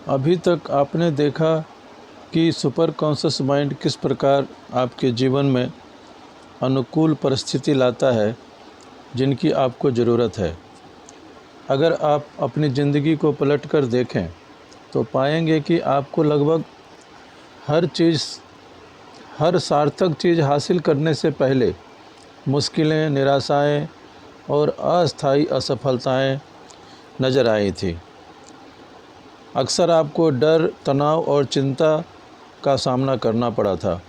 अभी तक आपने देखा कि सुपर कॉन्शस माइंड किस प्रकार आपके जीवन में अनुकूल परिस्थिति लाता है जिनकी आपको ज़रूरत है। अगर आप अपनी ज़िंदगी को पलट कर देखें तो पाएंगे कि आपको लगभग हर सार्थक चीज़ हासिल करने से पहले मुश्किलें, निराशाएं और अस्थायी असफलताएं नज़र आई थी। अक्सर आपको डर, तनाव और चिंता का सामना करना पड़ा था,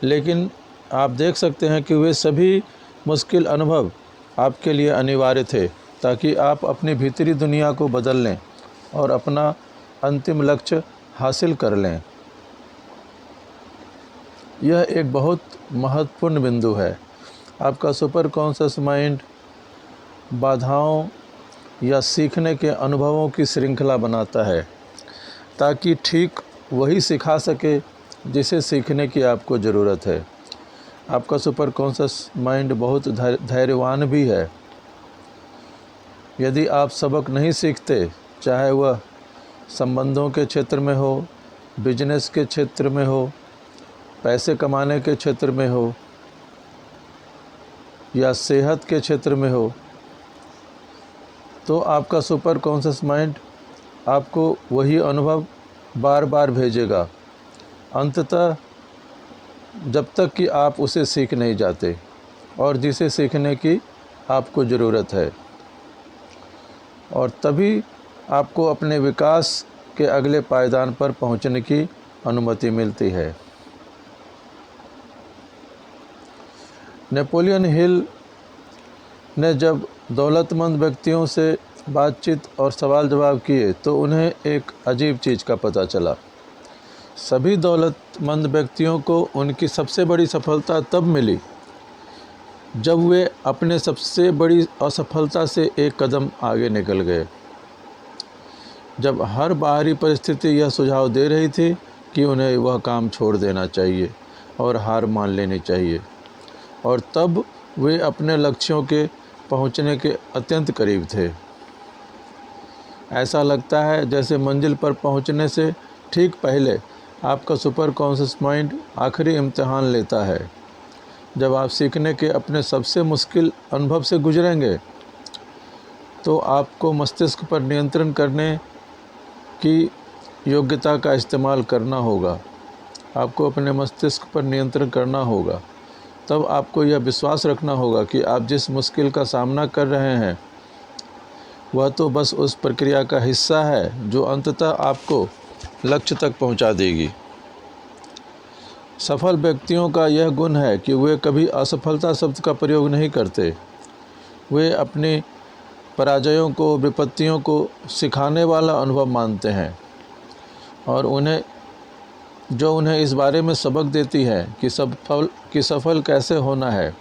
लेकिन आप देख सकते हैं कि वे सभी मुश्किल अनुभव आपके लिए अनिवार्य थे ताकि आप अपनी भीतरी दुनिया को बदल लें और अपना अंतिम लक्ष्य हासिल कर लें। यह एक बहुत महत्वपूर्ण बिंदु है। आपका सुपर कॉन्शस माइंड बाधाओं या सीखने के अनुभवों की श्रृंखला बनाता है ताकि ठीक वही सिखा सके जिसे सीखने की आपको ज़रूरत है। आपका सुपर कॉन्शस माइंड बहुत धैर्यवान भी है। यदि आप सबक नहीं सीखते, चाहे वह संबंधों के क्षेत्र में हो, बिजनेस के क्षेत्र में हो, पैसे कमाने के क्षेत्र में हो या सेहत के क्षेत्र में हो, तो आपका सुपर कॉन्शस माइंड आपको वही अनुभव बार बार भेजेगा, अंततः जब तक कि आप उसे सीख नहीं जाते और जिसे सीखने की आपको ज़रूरत है। और तभी आपको अपने विकास के अगले पायदान पर पहुंचने की अनुमति मिलती है। नेपोलियन हिल ने जब दौलतमंद व्यक्तियों से बातचीत और सवाल जवाब किए तो उन्हें एक अजीब चीज़ का पता चला। सभी दौलतमंद व्यक्तियों को उनकी सबसे बड़ी सफलता तब मिली जब वे अपने सबसे बड़ी असफलता से एक कदम आगे निकल गए। जब हर बाहरी परिस्थिति यह सुझाव दे रही थी कि उन्हें वह काम छोड़ देना चाहिए और हार मान लेनी चाहिए, और तब वे अपने लक्ष्यों के पहुंचने के अत्यंत करीब थे। ऐसा लगता है जैसे मंजिल पर पहुंचने से ठीक पहले आपका सुपर कॉन्शस माइंड आखिरी इम्तिहान लेता है। जब आप सीखने के अपने सबसे मुश्किल अनुभव से गुजरेंगे तो आपको मस्तिष्क पर नियंत्रण करने की योग्यता का इस्तेमाल करना होगा। आपको अपने मस्तिष्क पर नियंत्रण करना होगा। तब आपको यह विश्वास रखना होगा कि आप जिस मुश्किल का सामना कर रहे हैं वह तो बस उस प्रक्रिया का हिस्सा है जो अंततः आपको लक्ष्य तक पहुंचा देगी। सफल व्यक्तियों का यह गुण है कि वे कभी असफलता शब्द का प्रयोग नहीं करते। वे अपनी पराजयों को, विपत्तियों को सिखाने वाला अनुभव मानते हैं और उन्हें इस बारे में सबक देती है कि सफल कैसे होना है।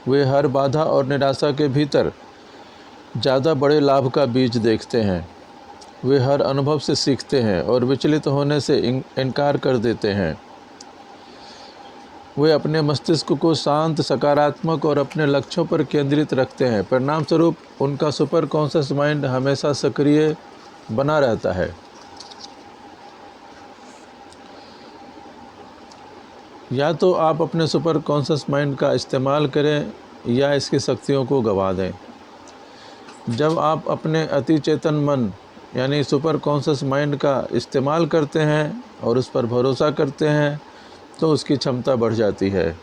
वे हर बाधा और निराशा के भीतर ज़्यादा बड़े लाभ का बीज देखते हैं। वे हर अनुभव से सीखते हैं और विचलित होने से इनकार कर देते हैं। वे अपने मस्तिष्क को शांत, सकारात्मक और अपने लक्ष्यों पर केंद्रित रखते हैं। परिणाम स्वरूप उनका सुपर कॉन्शस माइंड हमेशा सक्रिय बना रहता है। या तो आप अपने सुपर कॉन्शस माइंड का इस्तेमाल करें या इसकी शक्तियों को गंवा दें। जब आप अपने अति चेतन मन यानी सुपर कॉन्शस माइंड का इस्तेमाल करते हैं और उस पर भरोसा करते हैं तो उसकी क्षमता बढ़ जाती है।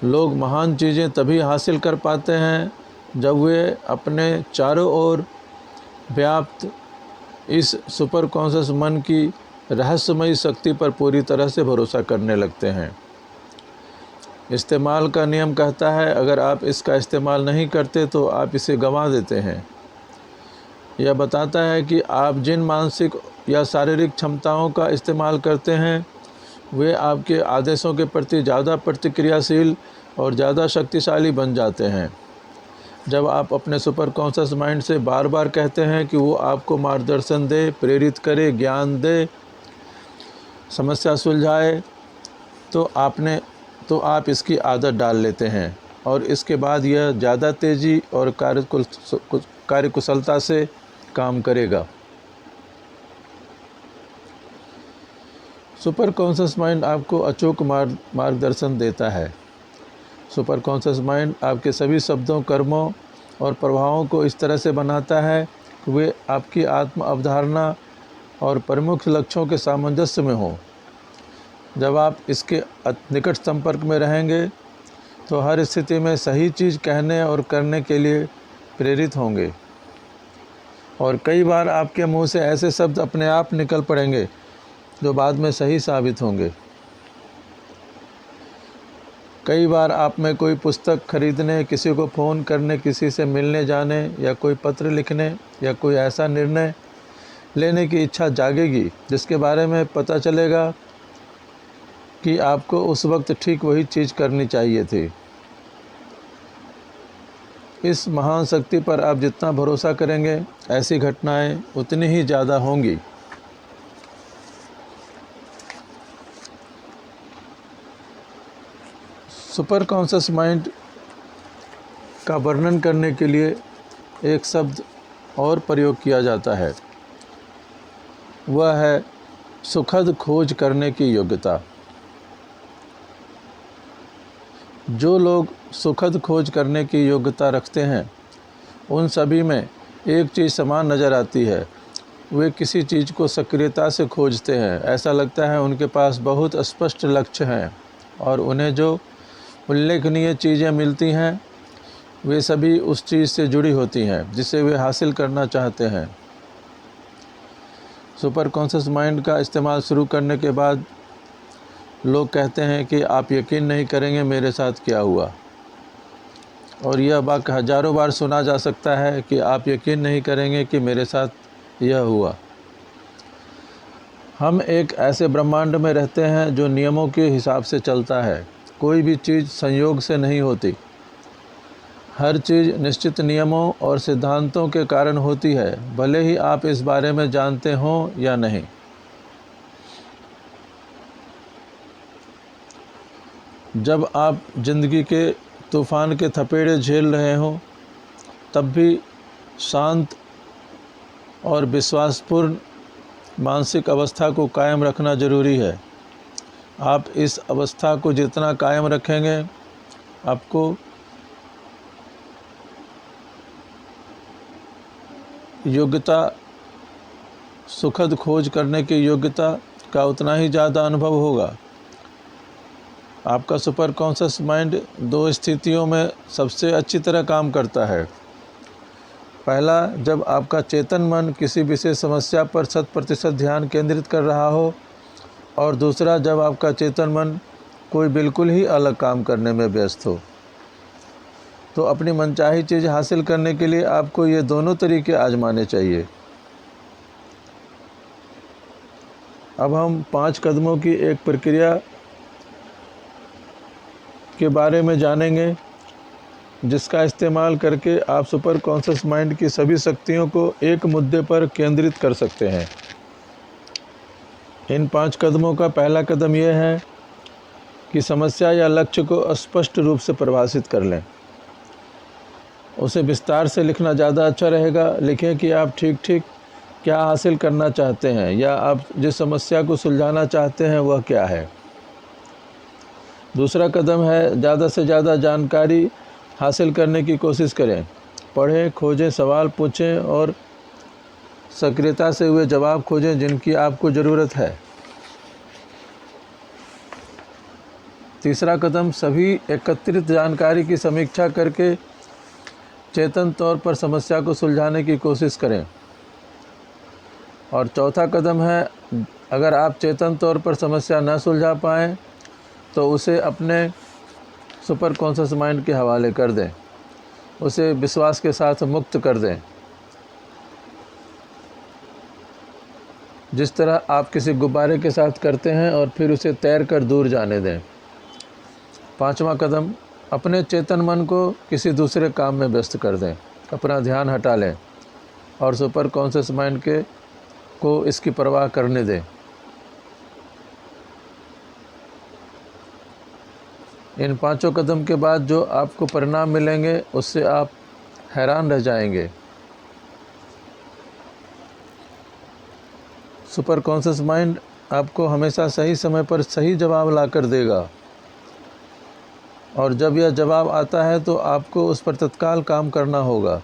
लोग महान चीज़ें तभी हासिल कर पाते हैं जब वे अपने चारों ओर व्याप्त इस सुपर कॉन्शस मन की रहस्यमयी शक्ति पर पूरी तरह से भरोसा करने लगते हैं। इस्तेमाल का नियम कहता है, अगर आप इसका इस्तेमाल नहीं करते तो आप इसे गंवा देते हैं। यह बताता है कि आप जिन मानसिक या शारीरिक क्षमताओं का इस्तेमाल करते हैं वे आपके आदेशों के प्रति ज़्यादा प्रतिक्रियाशील और ज़्यादा शक्तिशाली बन जाते हैं। जब आप अपने सुपर कॉन्शस माइंड से बार बार कहते हैं कि वो आपको मार्गदर्शन दे, प्रेरित करे, ज्ञान दे, समस्या सुलझाए, तो आप इसकी आदत डाल लेते हैं और इसके बाद यह ज़्यादा तेज़ी और कार्यकुशलता से काम करेगा। सुपर कॉन्शियस माइंड आपको अचूक मार्गदर्शन देता है। सुपर कॉन्शियस माइंड आपके सभी शब्दों, कर्मों और प्रभावों को इस तरह से बनाता है कि वे आपकी आत्म अवधारणा और प्रमुख लक्ष्यों के सामंजस्य में हों। जब आप इसके निकट संपर्क में रहेंगे तो हर स्थिति में सही चीज़ कहने और करने के लिए प्रेरित होंगे, और कई बार आपके मुंह से ऐसे शब्द अपने आप निकल पड़ेंगे जो बाद में सही साबित होंगे। कई बार आप में कोई पुस्तक खरीदने, किसी को फ़ोन करने, किसी से मिलने जाने या कोई पत्र लिखने या कोई ऐसा निर्णय लेने की इच्छा जागेगी जिसके बारे में पता चलेगा कि आपको उस वक्त ठीक वही चीज़ करनी चाहिए थी। इस महान शक्ति पर आप जितना भरोसा करेंगे, ऐसी घटनाएं उतनी ही ज़्यादा होंगी। सुपर कॉन्शियस माइंड का वर्णन करने के लिए एक शब्द और प्रयोग किया जाता है, वह है सुखद खोज करने की योग्यता। जो लोग सुखद खोज करने की योग्यता रखते हैं, उन सभी में एक चीज़ समान नज़र आती है। वे किसी चीज़ को सक्रियता से खोजते हैं। ऐसा लगता है उनके पास बहुत स्पष्ट लक्ष्य हैं और उन्हें जो उल्लेखनीय चीज़ें मिलती हैं वे सभी उस चीज़ से जुड़ी होती हैं जिसे वे हासिल करना चाहते हैं। सुपर कॉन्शियस माइंड का इस्तेमाल शुरू करने के बाद लोग कहते हैं कि आप यकीन नहीं करेंगे मेरे साथ क्या हुआ, और यह वाक्य हजारों बार सुना जा सकता है कि आप यकीन नहीं करेंगे कि मेरे साथ यह हुआ। हम एक ऐसे ब्रह्मांड में रहते हैं जो नियमों के हिसाब से चलता है। कोई भी चीज़ संयोग से नहीं होती। हर चीज़ निश्चित नियमों और सिद्धांतों के कारण होती है, भले ही आप इस बारे में जानते हों या नहीं। जब आप जिंदगी के तूफ़ान के थपेड़े झेल रहे हों, तब भी शांत और विश्वासपूर्ण मानसिक अवस्था को कायम रखना ज़रूरी है। आप इस अवस्था को जितना कायम रखेंगे, आपको योग्यता, सुखद खोज करने की योग्यता का उतना ही ज़्यादा अनुभव होगा। आपका सुपर कॉन्शियस माइंड दो स्थितियों में सबसे अच्छी तरह काम करता है। पहला, जब आपका चेतन मन किसी विशेष समस्या पर 100% ध्यान केंद्रित कर रहा हो, और दूसरा, जब आपका चेतन मन कोई बिल्कुल ही अलग काम करने में व्यस्त हो। तो अपनी मनचाही चीज़ हासिल करने के लिए आपको ये दोनों तरीके आजमाने चाहिए। अब हम 5 कदमों की एक प्रक्रिया के बारे में जानेंगे, जिसका इस्तेमाल करके आप सुपर कॉन्शियस माइंड की सभी शक्तियों को एक मुद्दे पर केंद्रित कर सकते हैं। इन 5 कदमों का पहला कदम यह है कि समस्या या लक्ष्य को स्पष्ट रूप से परिभाषित कर लें। उसे विस्तार से लिखना ज़्यादा अच्छा रहेगा। लिखें कि आप ठीक क्या हासिल करना चाहते हैं, या आप जिस समस्या को सुलझाना चाहते हैं वह क्या है। दूसरा कदम है, ज़्यादा से ज़्यादा जानकारी हासिल करने की कोशिश करें। पढ़ें, खोजें, सवाल पूछें और सक्रियता से वे जवाब खोजें जिनकी आपको ज़रूरत है। तीसरा कदम, सभी एकत्रित जानकारी की समीक्षा करके चेतन तौर पर समस्या को सुलझाने की कोशिश करें। और चौथा कदम है, अगर आप चेतन तौर पर समस्या न सुलझा पाएँ तो उसे अपने सुपर कॉन्शियस माइंड के हवाले कर दें, उसे विश्वास के साथ मुक्त कर दें, जिस तरह आप किसी गुब्बारे के साथ करते हैं, और फिर उसे तैर कर दूर जाने दें। पांचवा कदम, अपने चेतन मन को किसी दूसरे काम में व्यस्त कर दें, अपना ध्यान हटा लें और सुपर कॉन्शियस माइंड को इसकी परवाह करने दें। इन 5 कदम के बाद जो आपको परिणाम मिलेंगे उससे आप हैरान रह जाएंगे। सुपर कॉन्शियस माइंड आपको हमेशा सही समय पर सही जवाब ला कर देगा, और जब यह जवाब आता है तो आपको उस पर तत्काल काम करना होगा।